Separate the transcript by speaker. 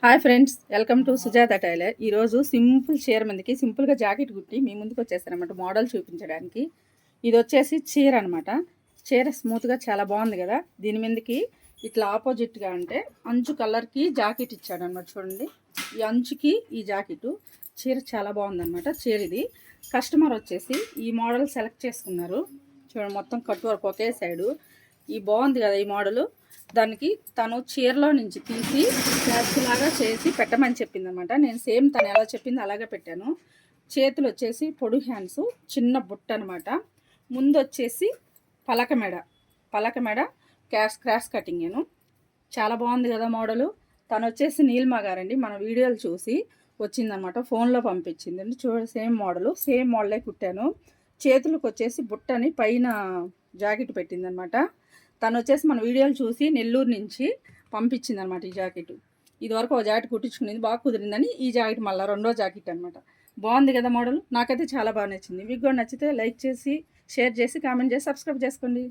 Speaker 1: Hi friends, welcome to Sujatha tailor. ఈరోజు simple చీర మీదకి సింపుల్గా జాకెట్ కుట్టి మీ ముందుకు వచ్చేస్తారనమాట మోడల్ చూపించడానికి. ఇది వచ్చేసి చీర అనమాట. చీర స్మూత్గా చాలా బాగుంది కదా. దీని మీదకి ఇట్లా ఆపోజిట్గా అంటే అంచు కలర్కి జాకెట్ ఇచ్చాడనమాట. చూడండి, ఈ అంచుకి ఈ జాకెట్ చీర చాలా బాగుందనమాట. చీర ఇది కస్టమర్ వచ్చేసి ఈ మోడల్ సెలెక్ట్ చేసుకున్నారు. చూడండి, మొత్తం కట్ వర్క్ ఒకే సైడు. ఈ బాగుంది కదా ఈ మోడలు. దానికి తను చీరలో నుంచి తీసి క్లాప్స్ లాగా చేసి పెట్టమని చెప్పింది అనమాట. నేను సేమ్ తను ఎలా చెప్పింది అలాగే పెట్టాను. చేతులు వచ్చేసి పొడు హ్యాండ్స్, చిన్న బుట్ట అనమాట. ముందు వచ్చేసి పలక మెడ క్రాస్ కటింగ్. చాలా బాగుంది కదా మోడలు. తను వచ్చేసి నీలిమ గారండి, మన వీడియోలు చూసి వచ్చిందనమాట. ఫోన్లో పంపించిందండి. సేమ్ మోడలే కుట్టాను. చేతులకు వచ్చేసి బుట్టని పైన జాకెట్ పెట్టిందనమాట. తను వచ్చేసి మన వీడియోలు చూసి నెల్లూరు నుంచి పంపించింది అనమాట ఈ జాకెట్. ఇదివరకు ఒక జాకెట్ కుట్టించుకునేది, బాగా కుదిరిందని ఈ జాకెట్ మళ్ళీ రెండో జాకెట్ అనమాట. బాగుంది కదా మోడల్. నాకైతే చాలా బాగా నచ్చింది. మీకు కూడా నచ్చితే లైక్ చేసి, షేర్ చేసి, కామెంట్ చేసి, సబ్స్క్రైబ్ చేసుకోండి.